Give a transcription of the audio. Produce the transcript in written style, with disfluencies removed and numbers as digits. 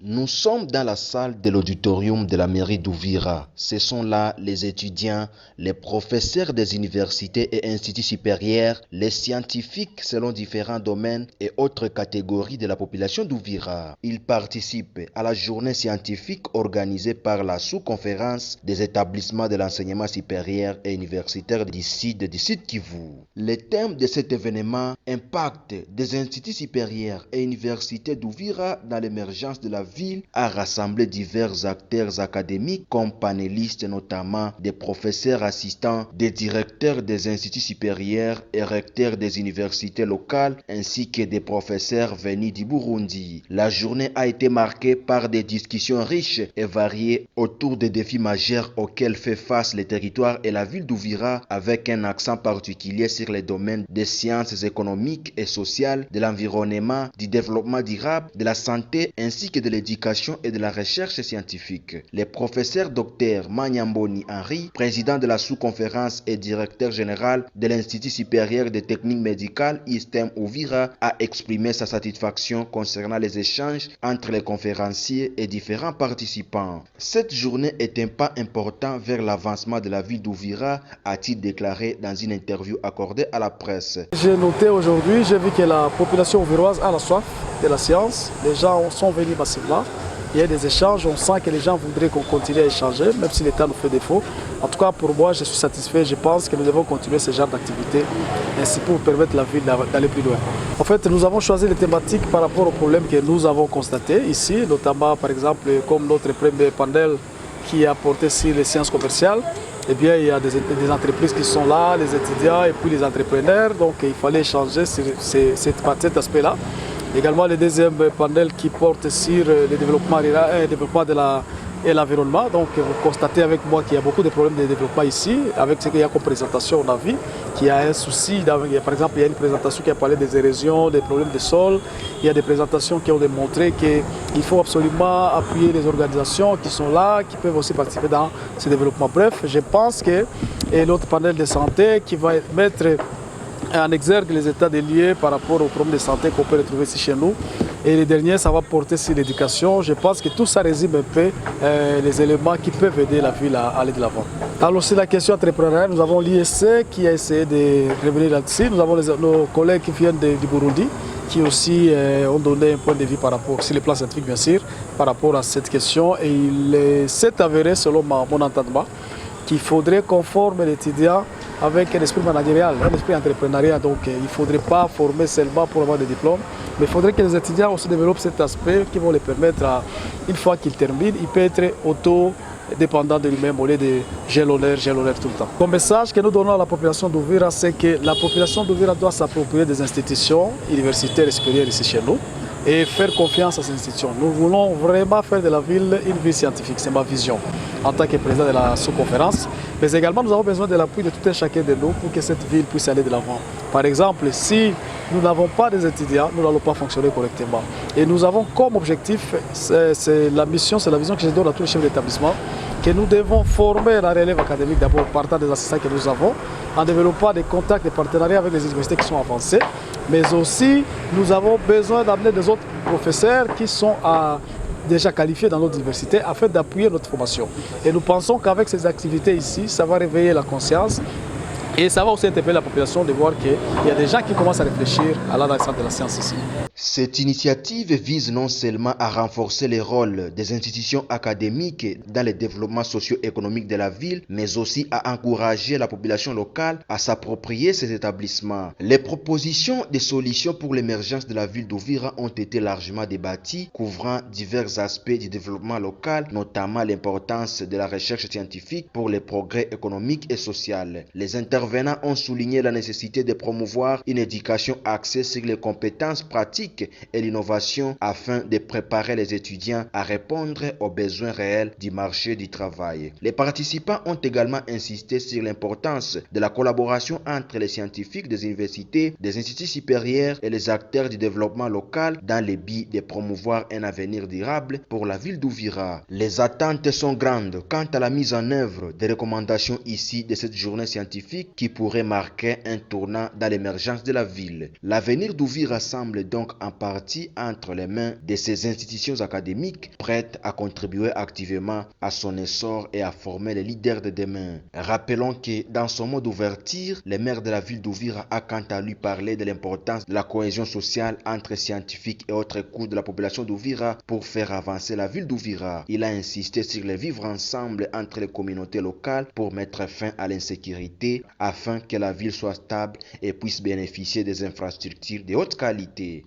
Nous sommes dans la salle de l'auditorium de la mairie d'Ouvira. Ce sont là les étudiants, les professeurs des universités et instituts supérieurs, les scientifiques selon différents domaines et autres catégories de la population d'Ouvira. Ils participent à la journée scientifique organisée par la sous-conférence des établissements de l'enseignement supérieur et universitaire du Sud Kivu. Le thème de cet événement, impact des instituts supérieurs et universités d'Ouvira dans l'émergence de la ville, a rassemblé divers acteurs académiques comme panélistes, notamment des professeurs assistants, des directeurs des instituts supérieurs et recteurs des universités locales, ainsi que des professeurs venus du Burundi. La journée a été marquée par des discussions riches et variées autour des défis majeurs auxquels fait face le territoire et la ville d'Ouvira, avec un accent particulier sur les domaines des sciences économiques et sociales, de l'environnement, du développement durable, de la santé ainsi que de l'éducation et de la recherche scientifique. Le professeur Dr Manyamboni Henri, président de la sous-conférence et directeur général de l'Institut supérieur de techniques médicales ISTEM Ouvira, a exprimé sa satisfaction concernant les échanges entre les conférenciers et différents participants. Cette journée est un pas important vers l'avancement de la ville d'Ouvira, a-t-il déclaré dans une interview accordée à la presse. J'ai noté aujourd'hui, j'ai vu que la population ouviroise a la soif de la science. Les gens sont venus massivement. Il y a des échanges, on sent que les gens voudraient qu'on continue à échanger, même si l'État nous fait défaut. En tout cas, pour moi, je suis satisfait. Je pense que nous devons continuer ce genre d'activité, ainsi pour permettre la ville d'aller plus loin. En fait, nous avons choisi les thématiques par rapport aux problèmes que nous avons constatés ici, notamment, par exemple, comme notre premier panel qui a porté sur les sciences commerciales. Eh bien, il y a des entreprises qui sont là, les étudiants et puis les entrepreneurs. Donc, il fallait échanger sur cet aspect-là. Également, le deuxième panel qui porte sur le développement rural, développement et l'environnement. Donc, vous constatez avec moi qu'il y a beaucoup de problèmes de développement ici, avec ce qu'il y a comme présentation, on a vu qu'il y a un souci. Par exemple, il y a une présentation qui a parlé des érosions, des problèmes de sol. Il y a des présentations qui ont démontré qu'il faut absolument appuyer les organisations qui sont là, qui peuvent aussi participer dans ce développement. Bref, je pense que l'autre panel de santé qui va mettre en exergue les états des lieux par rapport aux problèmes de santé qu'on peut retrouver ici chez nous. Et le dernier, ça va porter sur l'éducation. Je pense que tout ça résume un peu les éléments qui peuvent aider la ville à aller de l'avant. Alors, sur la question entrepreneuriale, nous avons l'ISC qui a essayé de revenir là-dessus. Nous avons nos collègues qui viennent du Burundi qui aussi ont donné un point de vue par rapport, sur le plan scientifique bien sûr, par rapport à cette question. Et il s'est avéré, selon mon entendement, qu'il faudrait qu'on forme l'étudiant avec un esprit managérial, un esprit entrepreneurial. Donc il ne faudrait pas former seulement pour avoir des diplômes, mais il faudrait que les étudiants aussi développent cet aspect qui vont les permettre, une fois qu'ils terminent, il peut être auto-dépendant de lui-même au lieu de j'ai l'honneur tout le temps. Le message que nous donnons à la population d'Ouvira, c'est que la population d'Ouvira doit s'approprier des institutions universitaires et supérieures ici chez nous et faire confiance à ces institutions. Nous voulons vraiment faire de la ville une ville scientifique, c'est ma vision en tant que président de la sous-conférence. Mais également, nous avons besoin de l'appui de tout un chacun de nous pour que cette ville puisse aller de l'avant. Par exemple, si nous n'avons pas des étudiants, nous n'allons pas fonctionner correctement. Et nous avons comme objectif, c'est la mission, c'est la vision que je donne à tous les chefs d'établissement, que nous devons former la relève académique d'abord partant des assistants que nous avons, en développant des contacts, des partenariats avec les universités qui sont avancées, mais aussi nous avons besoin d'amener des autres professeurs qui sont déjà qualifiés dans notre université afin d'appuyer notre formation. Et nous pensons qu'avec ces activités ici, ça va réveiller la conscience et ça va aussi interpeller la population de voir qu'il y a des gens qui commencent à réfléchir à l'adresse de la science ici. Cette initiative vise non seulement à renforcer le rôle des institutions académiques dans le développement socio-économique de la ville, mais aussi à encourager la population locale à s'approprier ces établissements. Les propositions de solutions pour l'émergence de la ville d'Ouvira ont été largement débattues, couvrant divers aspects du développement local, notamment l'importance de la recherche scientifique pour les progrès économiques et sociaux. Les intervenants ont souligné la nécessité de promouvoir une éducation axée sur les compétences pratiques et l'innovation afin de préparer les étudiants à répondre aux besoins réels du marché du travail. Les participants ont également insisté sur l'importance de la collaboration entre les scientifiques des universités, des instituts supérieurs et les acteurs du développement local dans le but de promouvoir un avenir durable pour la ville d'Ouvira. Les attentes sont grandes quant à la mise en œuvre des recommandations ici de cette journée scientifique stratégique qui pourrait marquer un tournant dans l'émergence de la ville. L'avenir d'Uvira semble donc en partie entre les mains de ces institutions académiques prêtes à contribuer activement à son essor et à former les leaders de demain. Rappelons que dans son mot d'ouverture, le maire de la ville d'Uvira a quant à lui parlé de l'importance de la cohésion sociale entre scientifiques et autres couches de la population d'Uvira pour faire avancer la ville d'Uvira. Il a insisté sur le vivre ensemble entre les communautés locales pour mettre fin à l'insécurité afin que la ville soit stable et puisse bénéficier des infrastructures de haute qualité.